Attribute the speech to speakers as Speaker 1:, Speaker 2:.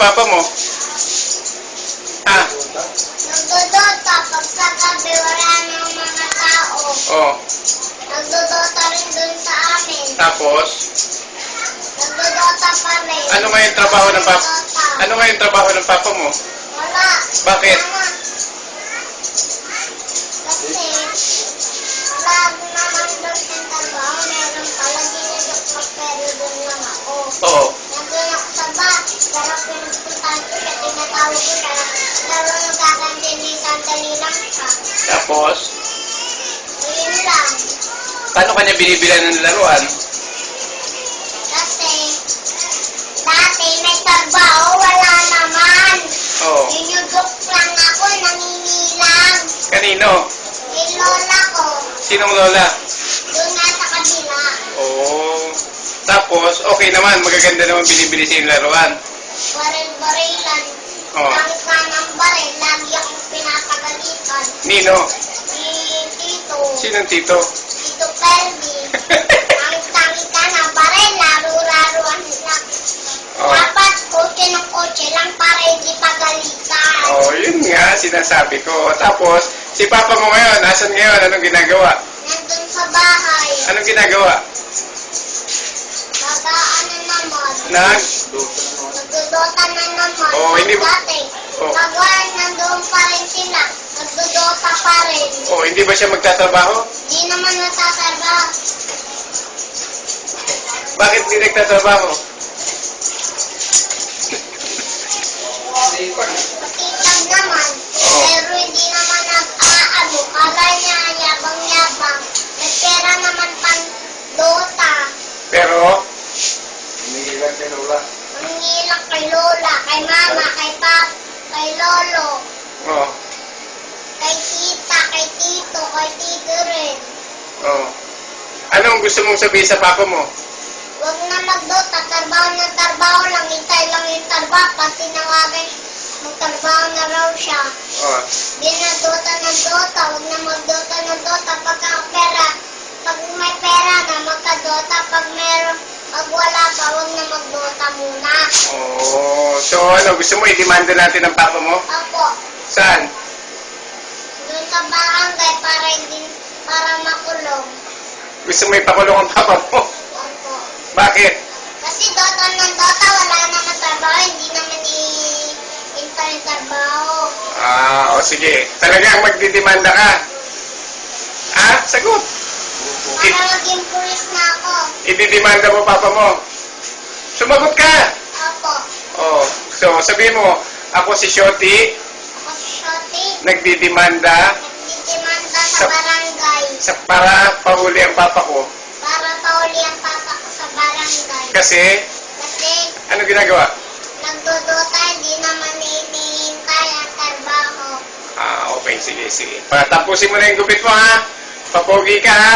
Speaker 1: papa mo? Ha?
Speaker 2: Nagdodota pag sa gabi wala ng mga tao.
Speaker 1: Oh.
Speaker 2: Nagdodota rin dun sa amin.
Speaker 1: Tapos,
Speaker 2: Nagdodota pa rin.
Speaker 1: ano nga yung trabaho ng papa?
Speaker 2: Nagdodota.
Speaker 1: Ano nga yung trabaho ng papa mo?
Speaker 2: Wala.
Speaker 1: Bakit?
Speaker 2: Mama. Kasi, wala naman doon yung trabaho. Meron pala dinidok pero doon lang ako.
Speaker 1: Oo.
Speaker 2: Nandun ako sa bus. Pero pinupuntahan ko siya, tinatawag ko siya. Pero nagkakantin sandali lang siya.
Speaker 1: Tapos,
Speaker 2: Yun lang.
Speaker 1: paano kanya binibilan ng laruan?
Speaker 2: Kasi, dati may trabaho, wala naman.
Speaker 1: Oo.
Speaker 2: Yuyugok lang ako, nangingilang.
Speaker 1: Kanino?
Speaker 2: May lola ko,
Speaker 1: Sinong lola?
Speaker 2: doon nga sa kabila.
Speaker 1: Oo. Tapos, okay naman. Magaganda naman binibili sa yung laruan.
Speaker 2: Baril-barilan.
Speaker 1: Oo.
Speaker 2: Langit na ng baril, lagi akong pinapagalitan.
Speaker 1: Nino?
Speaker 2: Ni Tito,
Speaker 1: Sinong tito?
Speaker 2: Tito Perdi. Langit-langit ka na baril, laro-laruan lang.
Speaker 1: Oo.
Speaker 2: Dapat kotse ng kotse lang para hindi pagalitan.
Speaker 1: Oh, yun nga, sinasabi ko. Tapos, si papa mo ngayon, nasan ngayon? Anong ginagawa?
Speaker 2: Nandun sa bahay,
Speaker 1: Anong ginagawa?
Speaker 2: bagaan na naman. Nagdodota na naman.
Speaker 1: Oo, hindi ba-
Speaker 2: Dati,
Speaker 1: Oo.
Speaker 2: nagwaan nandun pa rin sila. Nagdodota pa rin.
Speaker 1: Oh, hindi ba siya magtatrabaho?
Speaker 2: Di naman natatrabaho.
Speaker 1: Bakit hindi nagtatrabaho?
Speaker 2: Matitag naman.
Speaker 1: Oo.
Speaker 2: Pero hindi naman nag-aano. Kala niya yabang-yabang. May pera naman pang dota.
Speaker 1: Pero,
Speaker 2: Mangilang kay lola, kay mama, kay pap, kay lolo,
Speaker 1: oh,
Speaker 2: kay tita, kay tito, kay tito rin.
Speaker 1: oh. Anong gusto mong sabihin sa papa mo?
Speaker 2: Huwag na magdota, trabaho na trabaho lang, hintay lang yung trabaho, pag tinawagan, magtrabaho na raw siya.
Speaker 1: Oh,
Speaker 2: Di na dota ng dota, huwag na magdota ng dota, pag may pera na, magka-dota, pag wala pa, huwag na magdota muna.
Speaker 1: oh. So, ano, gusto mo i-demanda natin ng papa mo?
Speaker 2: Opo,
Speaker 1: Saan?
Speaker 2: doon sa barangay para makulong.
Speaker 1: Gusto mo ipakulong ang papa mo?
Speaker 2: Opo.
Speaker 1: Bakit?
Speaker 2: Kasi dota ng dota, wala naman trabaho, hindi naman i-intern trabaho.
Speaker 1: Ah, o sige. Talagang magdidemanda ka? Ah, sagot.
Speaker 2: Para maging pulis na ako.
Speaker 1: Ididemanda mo papa mo. Sumagot ka.
Speaker 2: Opo.
Speaker 1: Oh, so sabihin mo, ako si Shoti,
Speaker 2: Ako si Shoti,
Speaker 1: nagdidemanda
Speaker 2: nagdidemanda sa barangay
Speaker 1: para pahuli ang papa ko.
Speaker 2: para pauli ang papa ko sa barangay.
Speaker 1: Kasi,
Speaker 2: Kasi
Speaker 1: ano ginagawa?
Speaker 2: nagdodota, hindi naman hinihintay ang trabaho.
Speaker 1: Ah, okay, sige, sige. Tapusin mo na yung gupit mo, ha? Papogi ka, ha?